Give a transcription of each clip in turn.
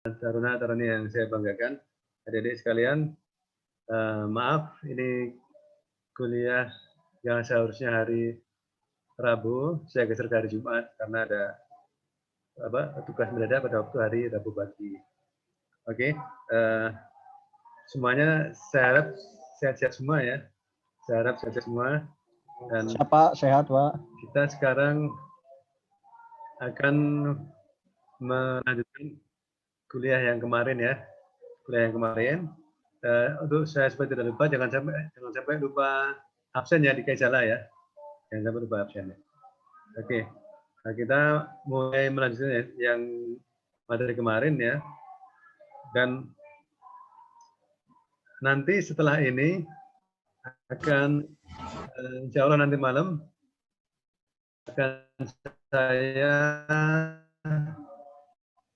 Taruna-taruni yang saya banggakan, adik-adik sekalian, maaf ini kuliah yang seharusnya hari Rabu, saya geser ke hari Jumat karena ada tugas mendadak pada waktu hari Rabu pagi. Oke, semuanya saya harap sehat-sehat semua ya. Saya harap sehat-sehat semua. Dan Siapa sehat, Pak? kita sekarang akan melanjutkan kuliah yang kemarin ya. Kuliah yang kemarin. Untuk saya supaya tidak lupa, jangan sampai lupa absen ya di Kaisala ya. Jangan sampai lupa absen ya. Oke. Nah, kita mulai melanjutkan yang materi kemarin ya. Dan nanti setelah ini akan insya Allah nanti malam akan saya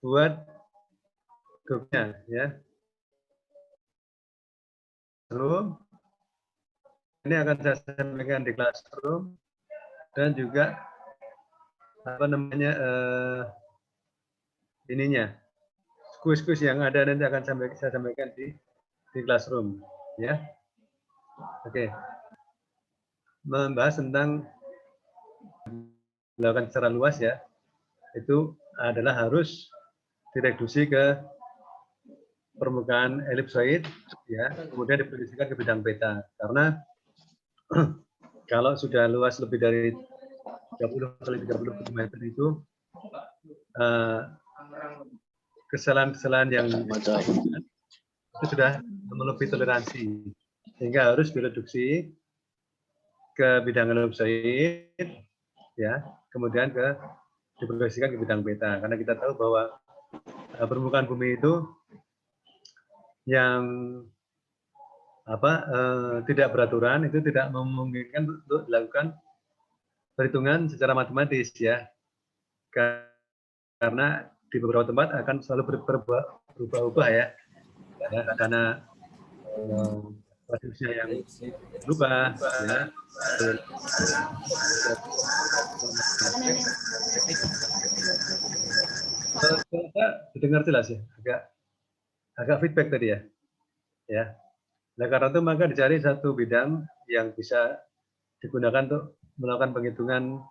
buat grupnya ya. Lalu ini akan saya sampaikan di classroom dan juga ininya kuis-kuis yang ada nanti akan saya sampaikan di classroom ya. Oke. Membahas tentang dilakukan secara luas ya, itu adalah harus direduksi ke permukaan elipsoid ya, kemudian diproyeksikan ke bidang peta. Karena kalau sudah luas lebih dari 30 kali 30 meter itu kesalahan-kesalahan yang itu sudah melebihi toleransi, sehingga harus direduksi ke bidang elipsoid ya, kemudian diproyeksikan ke bidang peta. Karena kita tahu bahwa permukaan bumi itu yang tidak beraturan itu tidak memungkinkan untuk dilakukan perhitungan secara matematis ya, karena di beberapa tempat akan selalu berubah-ubah ya, karena prosesnya yang berubah ya. Didengar jelas ya, agak feedback tadi ya. Ya. Nah, karena itu maka dicari satu bidang yang bisa digunakan untuk melakukan penghitungan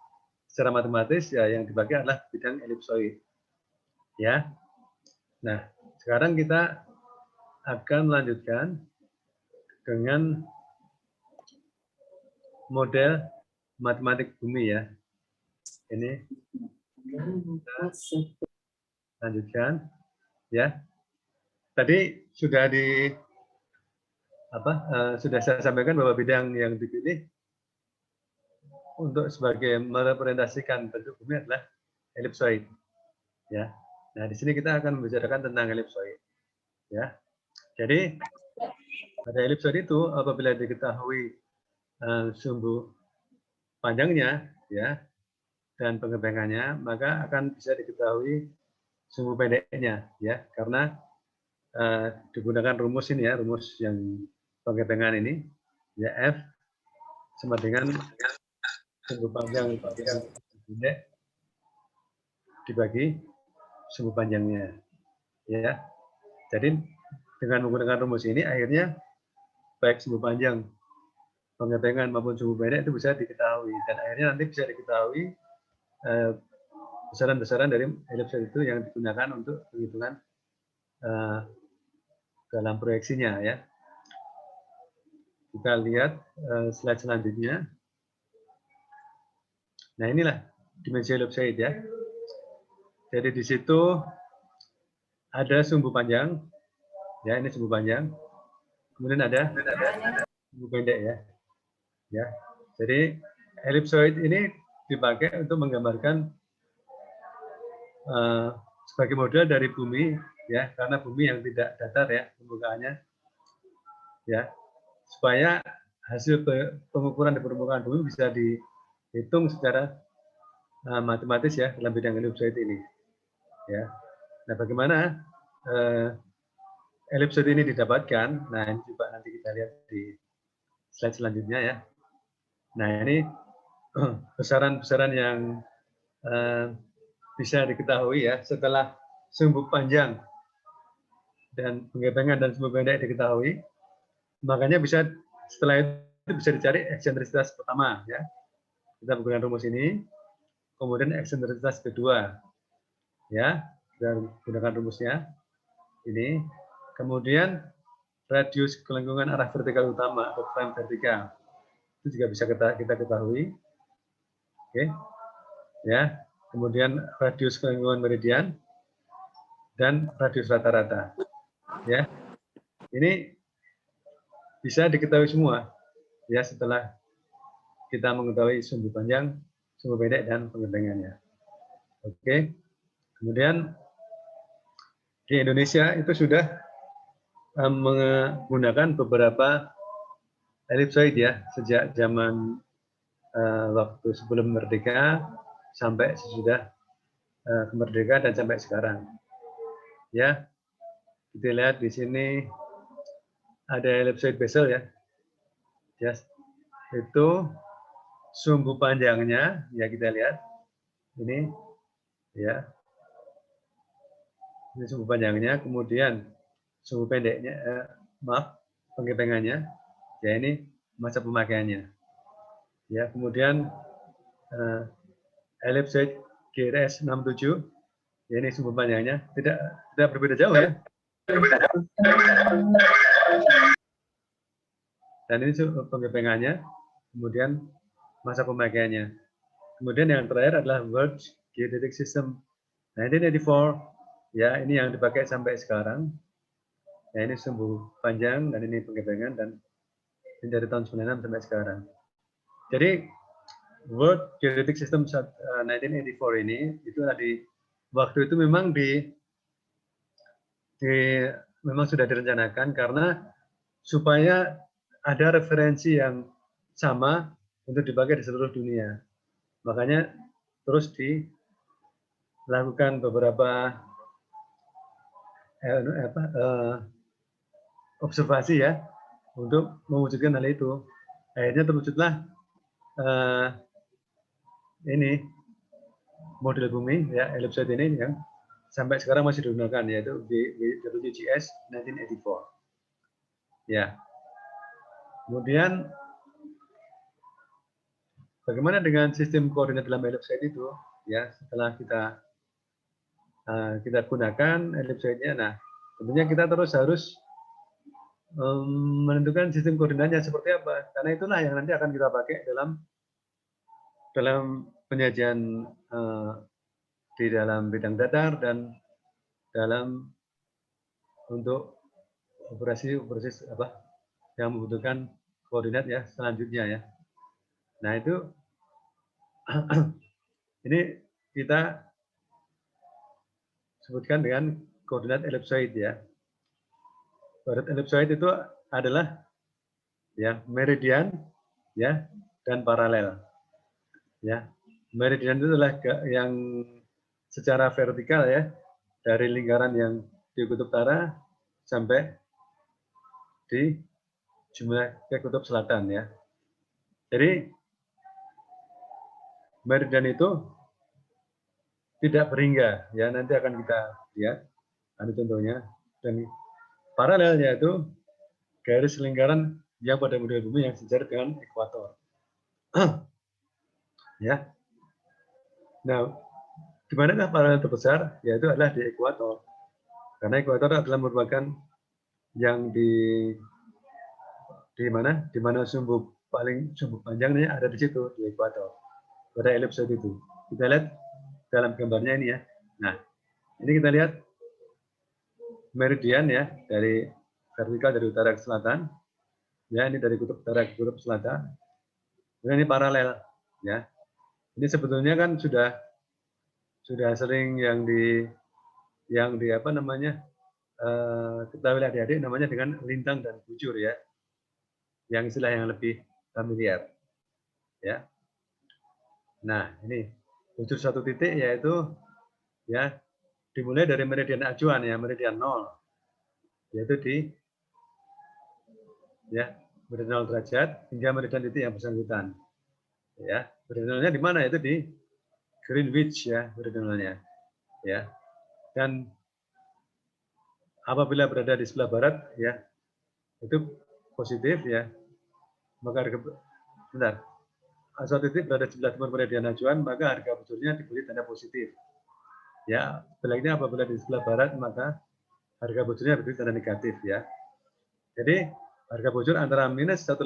secara matematis ya, yang dipakai adalah bidang elipsoid. Ya. Nah, sekarang kita akan melanjutkan dengan model matematik bumi ya. Ini kita lanjutkan ya. Tadi sudah sudah saya sampaikan bahwa bidang yang dipilih untuk sebagai merepresentasikan bentuk bumi adalah elipsoid. Ya. Nah, di sini kita akan membicarakan tentang elipsoid. Ya. Jadi pada elipsoid itu apabila diketahui sumbu panjangnya ya dan pengembangannya, maka akan bisa diketahui sumbu pendeknya ya, karena digunakan rumus ini ya, rumus yang pengembangan ini ya, F sama dengan sumbu panjang pendek dibagi sumbu panjangnya ya. Jadi dengan menggunakan rumus ini akhirnya baik sumbu panjang pengembangan maupun sumbu pendek itu bisa diketahui, dan akhirnya nanti bisa diketahui besaran-besaran dari elipsoid itu yang digunakan untuk penghitungan dalam proyeksinya ya. Kita lihat slide selanjutnya. Nah, inilah dimensi elipsoid ya. Jadi di situ ada sumbu panjang, ya ini sumbu panjang. Kemudian ada sumbu pendek ya. Ya, jadi elipsoid ini dipakai untuk menggambarkan sebagai model dari bumi ya, karena bumi yang tidak datar ya permukaannya ya, supaya hasil pengukuran di permukaan bumi bisa dihitung secara matematis ya dalam bidang elipsoid ini ya. Nah, bagaimana elipsoid ini didapatkan? Nah, ini coba nanti kita lihat di slide selanjutnya ya. Nah, ini besaran-besaran yang bisa diketahui ya setelah sumbu panjang dan penggebengan dan sumbu pendek diketahui, makanya bisa setelah itu bisa dicari eksentrisitas pertama ya. Kita menggunakan rumus ini, kemudian eksentrisitas kedua ya, kita gunakan rumusnya ini, kemudian radius kelengkungan arah vertikal utama atau prime vertikal itu juga bisa kita ketahui. Oke. Ya. Kemudian radius kelengkungan meridian dan radius rata-rata. Ya. Ini bisa diketahui semua ya setelah kita mengetahui sumbu panjang, sumbu pendek dan pengembangannya. Oke. Kemudian di Indonesia itu sudah menggunakan beberapa elipsoid ya sejak zaman waktu sebelum merdeka sampai sesudah kemerdekaan dan sampai sekarang. Ya, kita lihat di sini ada elipsoid bezel ya. Ya, itu sumbu panjangnya ya kita lihat ini ya. Ini sumbu panjangnya, kemudian sumbu pendeknya, penggebengannya, ya ini masa pemakaiannya. Ya, kemudian elipsoid GRS 67, ya ini sumbu panjangnya, tidak berbeda jauh ya. Dan ini penggebengannya, kemudian masa pemakaiannya. Kemudian yang terakhir adalah World Geodetic System 1984, ya ini yang dipakai sampai sekarang. Ya ini sumbu panjang dan ini penggebengan dan ini dari tahun 96 sampai sekarang. Jadi World Geodetic System 1984 ini itu di waktu itu memang memang sudah direncanakan karena supaya ada referensi yang sama untuk dipakai di seluruh dunia. Makanya terus dilakukan beberapa observasi ya untuk mewujudkan hal itu. Akhirnya terwujudlah ini model bumi ya elipsoid ini yang sampai sekarang masih digunakan yaitu WGS 1984. Ya. Kemudian bagaimana dengan sistem koordinat dalam elipsoid itu? Ya, setelah kita gunakan elipsoidnya, nah tentunya kita terus harus menentukan sistem koordinatnya seperti apa, karena itulah yang nanti akan kita pakai dalam penyajian di dalam bidang datar dan dalam untuk operasi apa yang membutuhkan koordinat ya selanjutnya ya. Nah itu ini kita sebutkan dengan koordinat elipsoid ya. Koordinat elipsoid itu adalah ya meridian ya dan paralel. Ya, meridian itu adalah yang secara vertikal ya dari lingkaran yang di kutub utara sampai di jumlah ke kutub selatan ya. Jadi meridian itu tidak berhingga ya, nanti akan kita lihat ada contohnya. Dan paralelnya itu garis lingkaran yang pada model bumi yang sejajar dengan ekuator. Ya. Nah, di manakah paralel terbesar? Yaitu adalah di ekuator. Karena ekuator adalah merupakan yang di mana? Di mana sumbu panjangnya ada di situ di ekuator. Pada elipsoid itu. Kita lihat dalam gambarnya ini ya. Nah, ini kita lihat meridian ya dari vertikal dari utara ke selatan. Ya, ini dari kutub utara ke kutub selatan. Dan ini paralel ya. Ini sebetulnya kan sudah sering yang di apa namanya ketahui adik-adik namanya dengan lintang dan bujur ya, yang istilah yang lebih familiar ya. Nah ini bujur satu titik yaitu ya dimulai dari meridian acuan ya, meridian 0 yaitu di ya meridian 0 derajat hingga meridian titik yang bersangkutan ya. Meridiannya di mana? Itu di Greenwich ya meridiannya ya. Dan apabila berada di sebelah barat, ya, itu positif, ya, maka harga, bentar, suatu titik berada di sebelah timur meridian acuan, maka harga bujurnya diberi tanda positif. Ya, sebaliknya apabila di sebelah barat, maka harga bujurnya diberi tanda negatif, ya. Jadi harga bujur antara minus 180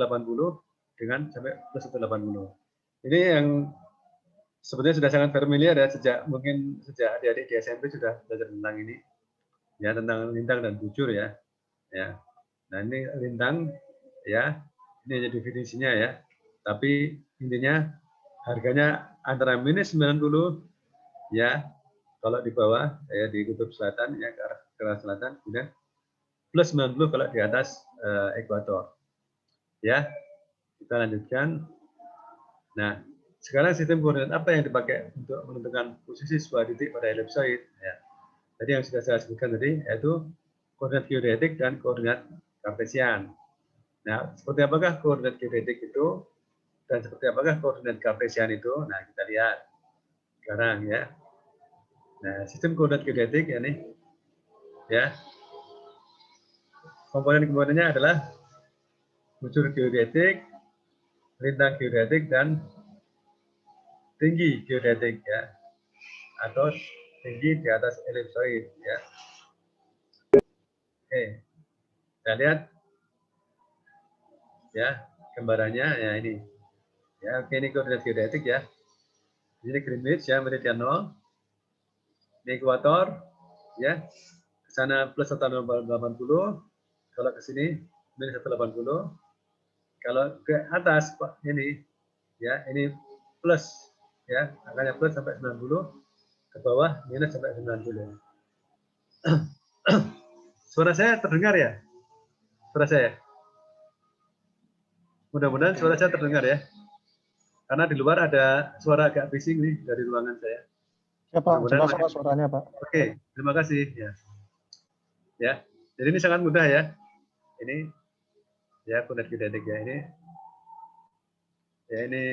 dengan sampai plus 180. Ini yang sebenarnya sudah sangat familiar ya, mungkin sejak adik-adik di SMP sudah belajar tentang ini, ya, tentang lintang dan bujur, ya. Ya. Nah, ini lintang, ya, ini aja definisinya, ya. Tapi intinya harganya antara minus 90, ya, kalau di bawah, ya, di kutub selatan, ya, ke arah selatan, kemudian plus 90 kalau di atas ekuator. Ya, kita lanjutkan. Nah, sekarang sistem koordinat apa yang dipakai untuk menentukan posisi sebuah titik pada elipsoid? Ya. Tadi yang sudah saya sebutkan tadi, yaitu koordinat geodetik dan koordinat kartesian. Nah, seperti apakah koordinat geodetik itu dan seperti apakah koordinat kartesian itu? Nah, kita lihat sekarang, ya. Nah, sistem koordinat geodetik ya, nih, ya, komponen-komponennya adalah bujur geodetik, lintang geodetik, dan tinggi geodetik, ya, atau tinggi di atas elipsoid, ya. Oke, kita lihat, ya, gambarannya, ya, ini, ya. Oke, ini koordinat geodetik, ya. Ini Greenwich, ya, meridian 0. Ini ekuator, ya. Ke sana plus 180, kalau ke sini minus 180. Kalau ke atas, Pak, ini, ya, ini plus, ya, angkanya plus sampai 90, ke bawah minus sampai 90. Suara saya terdengar, ya? Suara saya? Mudah-mudahan suara saya terdengar, ya. Karena di luar ada suara agak bising nih dari ruangan saya. Ya Pak, jelas Pak suaranya Pak. Oke, terima kasih, ya. Ya, jadi ini sangat mudah, ya. Ini, ya, koordinat geodetik, ya, ini, ya, ini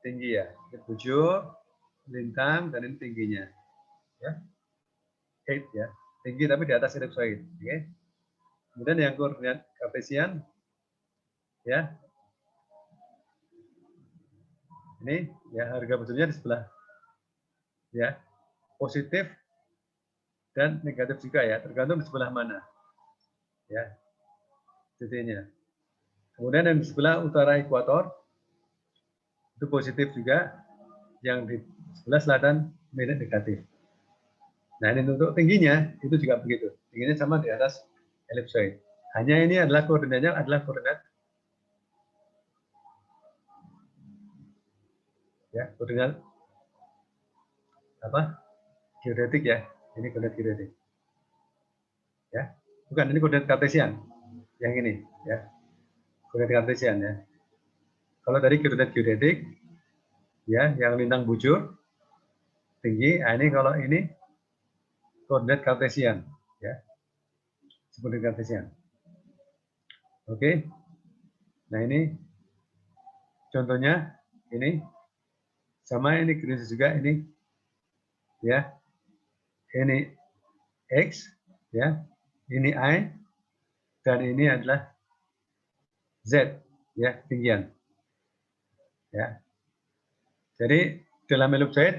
tinggi, ya. Ini bujur, lintang, dan ini tingginya, ya. Height, ya, tinggi tapi di atas elipsoid. Oke. Kemudian yang koordinat kartesian, ya, ini, ya, harga bujurnya di sebelah, ya, positif dan negatif juga, ya, tergantung di sebelah mana, ya, titiknya. Kemudian yang di sebelah utara ekuator itu positif juga, yang di sebelah selatan minus negatif. Nah, ini untuk tingginya itu juga begitu, tingginya sama di atas elipsoid. Hanya ini adalah koordinatnya adalah koordinat, ya, koordinat apa? Geodetik, ya. Ini koordinat geodetik. Ya. Bukan, ini koordinat kartesian. Yang ini, ya. Koordinat kartesian, ya. Kalau dari koordinat geodetik, ya, yang lintang bujur tinggi, nah ini kalau ini koordinat kartesian, ya. Koordinat kartesian. Oke. Nah, ini contohnya ini sama, ini Greenwich juga, ini, ya, ini X, ya, ini Y, dan ini adalah Z, ya, tinggian, ya. Jadi dalam elipsoid,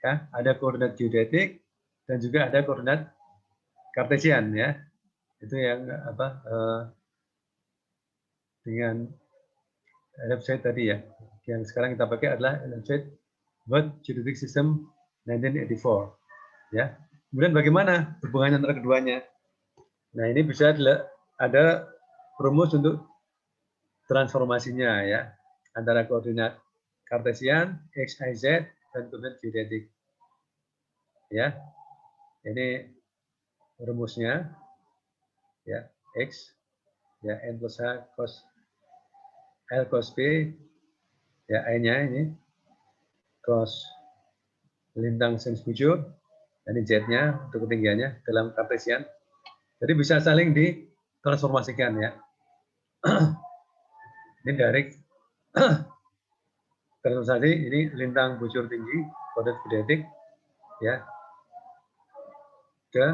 ya, ada koordinat geodetik dan juga ada koordinat kartesian, ya. Itu yang apa, dengan elipsoid tadi, ya. Yang sekarang kita pakai adalah elipsoid World Geodetic System 1984, ya. Kemudian bagaimana hubungannya antara keduanya? Nah, ini bisa ada rumus untuk transformasinya, ya, antara koordinat kartesian, X, Y, Z, dan koordinat geodetik. Ya, ini rumusnya, ya, X, ya, N plus H cos L cos B, ya, I-nya ini cos lintang sinus bujur, dan ini Z-nya untuk ketinggiannya dalam kartesian. Jadi bisa saling ditransformasikan, ya. Ini dari transformasi, ini lintang bujur tinggi, koordinat geodetik, ya, ke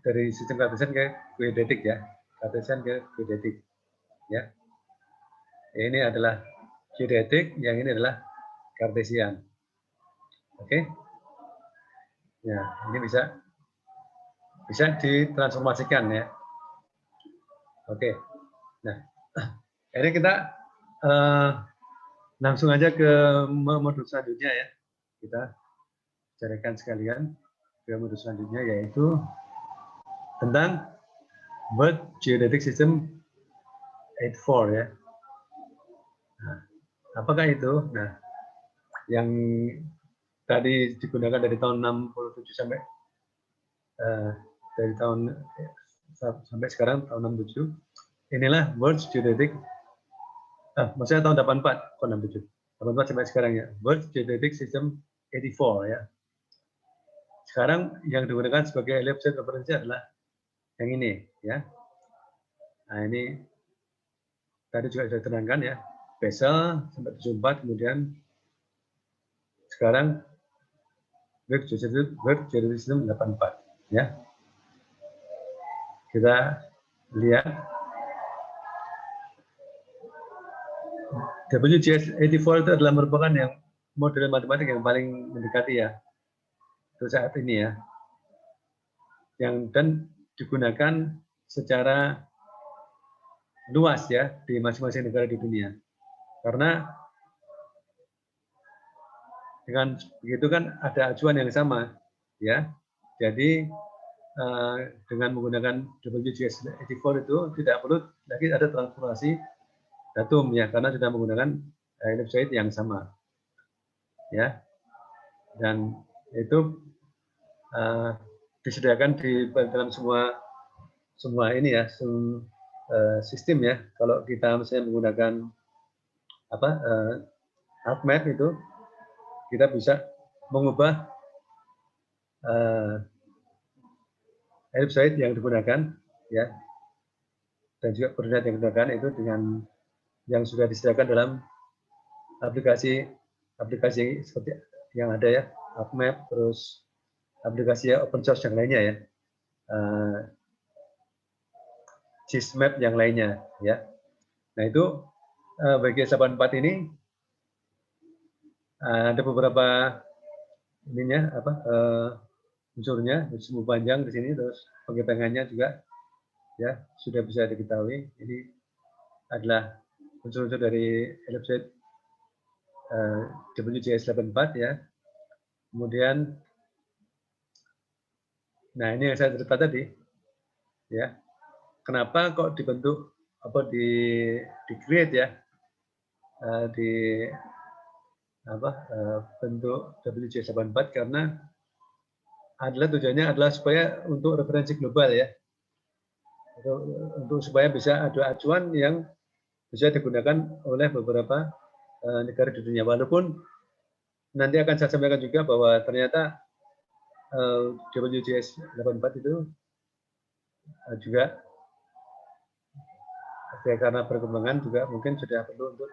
dari sistem kartesian ke geodetik ya, kartesian ke geodetik ya. Ini adalah geodetik, yang ini adalah kartesian. Oke. Ya, ini bisa ditransformasikan ya. Oke. Nah, ini kita langsung aja ke modul selanjutnya ya. Kita bicarakan sekalian ke modul selanjutnya, yaitu tentang World Geodetic System 84 ya. Nah, apakah itu? Nah, yang tadi digunakan dari tahun 67 sampai dari tahun sampai sekarang tahun 67. Inilah World Geodetic maksudnya tahun 84, kok 67. 84 sampai sekarang ya. World Geodetic System 84 ya. Sekarang yang digunakan sebagai website referensi adalah yang ini ya. Nah, ini tadi juga sudah diterangkan ya. Basel sampai 74, kemudian sekarang World Geodetic System 84 ya. Kita lihat WGS 84 itu adalah merupakan yang model matematik yang paling mendekati ya untuk saat ini ya, yang dan digunakan secara luas ya di masing-masing negara di dunia. Karena dengan begitu kan ada acuan yang sama ya. Jadi dengan menggunakan WGS 84 itu tidak perlu lagi ada transformasi datum ya, karena sudah menggunakan ellipsoid yang sama ya, dan itu disediakan di dalam semua ini ya, sistem ya. Kalau kita misalnya menggunakan ArcMap itu, kita bisa mengubah ellipsoid yang digunakan ya, dan juga koordinat yang digunakan itu dengan yang sudah disediakan dalam aplikasi seperti yang ada ya, ArcMap, terus aplikasi open source yang lainnya ya, GISMap yang lainnya ya. Nah itu WGS 84 ini ada beberapa ininya unsurnya, sumbu panjang di sini, terus pengepengannya juga ya sudah bisa diketahui. Ini adalah unsur-unsur dari ellipsoid WGS 84 ya. Kemudian, nah ini yang saya cerita tadi ya. Kenapa kok dibentuk di create ya, bentuk WGS 84, karena tujuannya adalah supaya untuk referensi global ya, untuk supaya bisa ada acuan yang bisa digunakan oleh beberapa negara di dunia. Walaupun nanti akan saya sampaikan juga bahwa ternyata WGS 84 itu juga karena perkembangan juga mungkin sudah perlu untuk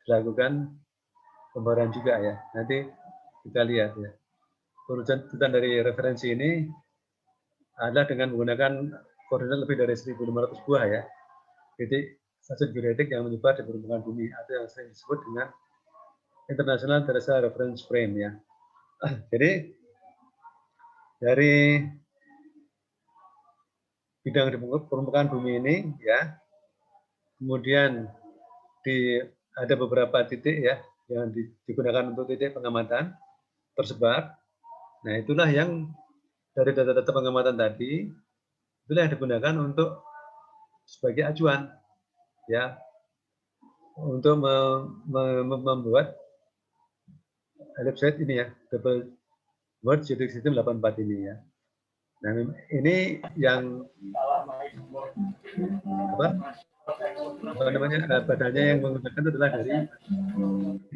dilakukan pembaruan juga ya. Nanti kita lihat ya. Urutan dari referensi ini adalah dengan menggunakan koordinat lebih dari 1.500 buah ya, titik stasiun geodetik yang menyebar di permukaan bumi, atau yang sering disebut dengan International Terrestrial Reference Frame ya. Jadi dari bidang di permukaan bumi ini ya, kemudian ada beberapa titik ya yang digunakan untuk titik pengamatan tersebar. Nah itulah yang dari data-data pengamatan tadi, itulah yang digunakan untuk sebagai acuan ya, untuk membuat ellipsoid ini ya, World Geodetic System 84 ini ya. Nah ini yang badannya yang menggunakan itu adalah dari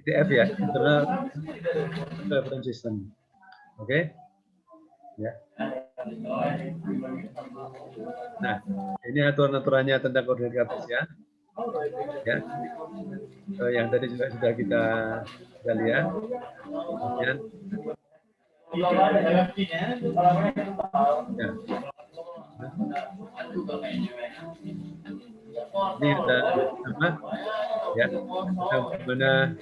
ITF ya, International Reference System. Oke. Ya. Nah, ini aturan-aturannya tentang koordinat kartesian. Ya. Yang tadi juga sudah kita lihat. Kemudian Ya. Ini ada apa? Ya, bagaimana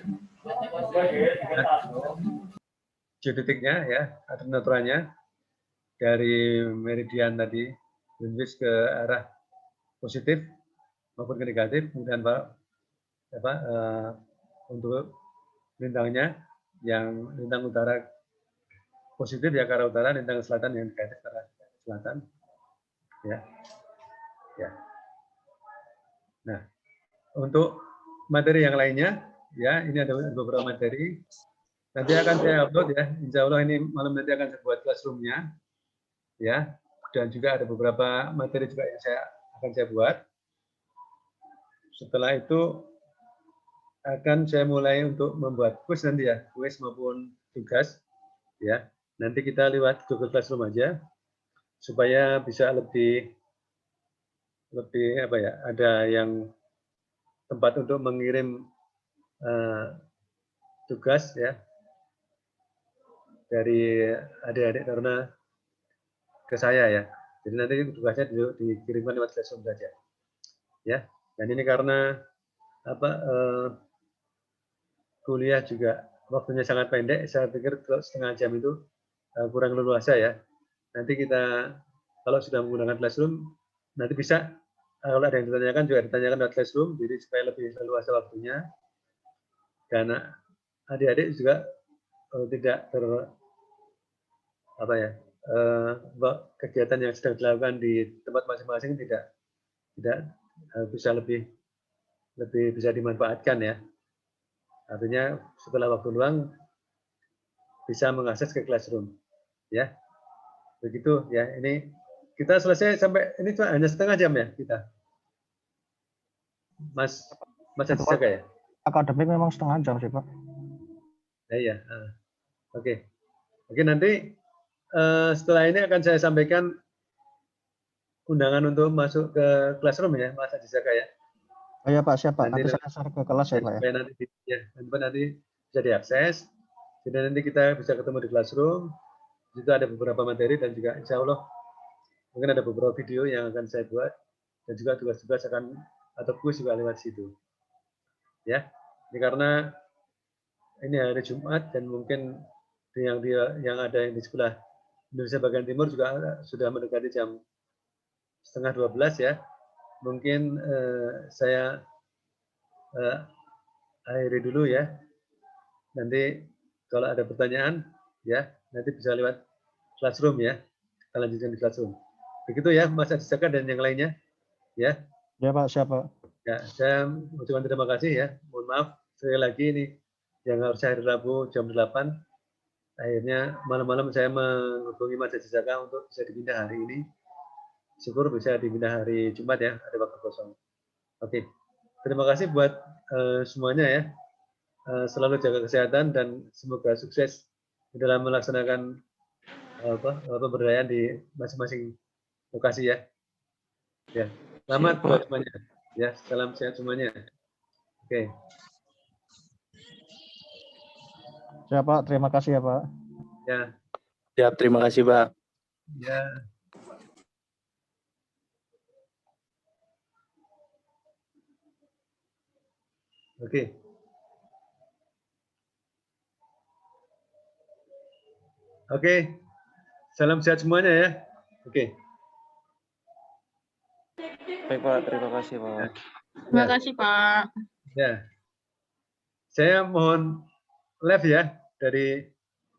geodetiknya ya, atau naturalnya dari meridian tadi Greenwich ke arah positif maupun ke negatif, kemudian apa untuk lintangnya yang lintang utara positif ya ke arah utara, lintang selatan yang negatif ke arah selatan, ya, ya. Nah, untuk materi yang lainnya, ya ini ada beberapa materi. Nanti akan saya upload ya, insya Allah ini malam nanti akan saya buat classroom-nya, ya. Dan juga ada beberapa materi juga yang akan saya buat. Setelah itu akan saya mulai untuk membuat kuis nanti ya, kuis maupun tugas, ya. Nanti kita lewat Google Classroom aja, supaya bisa lebih apa ya, ada yang tempat untuk mengirim tugas ya dari adik-adik karena ke saya ya. Jadi nanti tugasnya dikirimkan lewat Classroom saja. Ya. Dan ini karena apa kuliah juga waktunya sangat pendek, saya pikir setengah jam itu kurang leluasa ya. Nanti kita kalau sudah menggunakan Classroom nanti bisa kalau ada yang ditanyakan juga ditanyakan lewat Classroom, jadi supaya lebih leluasa waktunya. Karena adik-adik juga tidak apa ya kegiatan yang sedang dilakukan di tempat masing-masing tidak bisa lebih bisa dimanfaatkan ya. Artinya setelah waktu luang bisa mengakses ke Classroom ya. Begitu ya. Ini kita selesai sampai ini cuma hanya setengah jam ya kita. Mas Haji Jaga ya. Akademik memang setengah jam sih Pak. Iya. Oke. Oke, nanti setelah ini akan saya sampaikan undangan untuk masuk ke Classroom ya, Mas Haji Jaga ya. Oh ya Pak, siap Pak. Nanti saya share ke kelas ya Pak ya. Nanti bisa diakses. Jadi nanti kita bisa ketemu di Classroom. Di situ ada beberapa materi dan juga insya Allah mungkin ada beberapa video yang akan saya buat dan juga tugas-tugas akan atau kuis juga lewat situ. Ya, ini karena ini hari Jumat dan mungkin yang ada yang di sebelah Indonesia bagian timur juga sudah mendekati jam 11:30 ya. Mungkin saya akhiri dulu ya. Nanti kalau ada pertanyaan ya nanti bisa lewat Classroom ya. Kita lanjutkan di Classroom. Begitu ya Mas Haji Jaga dan yang lainnya ya. Ya Pak, siap Pak. Ya, saya ucapkan terima kasih ya. Mohon maaf sekali lagi ini yang harusnya hari Rabu jam 8. Akhirnya malam-malam saya menghubungi Mas Haji Jaga untuk bisa dipindah hari ini. Syukur bisa dipindah hari Jumat ya, ada waktu kosong. Oke, terima kasih buat semuanya ya. Selalu jaga kesehatan dan semoga sukses di dalam melaksanakan pemberdayaan di masing-masing lokasi ya. Ya, selamat buat semuanya. Ya, salam sehat semuanya. Oke. Siap Pak, terima kasih ya Pak. Ya. Siap, terima kasih Pak. Ya. Oke. Oke. Salam sehat semuanya ya. Oke. Baik Pak, terima kasih Pak. Terima kasih Pak. Ya. Saya mohon live ya dari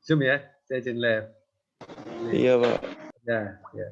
Zoom ya. Saya izin live. Iya Pak. Ya, ya.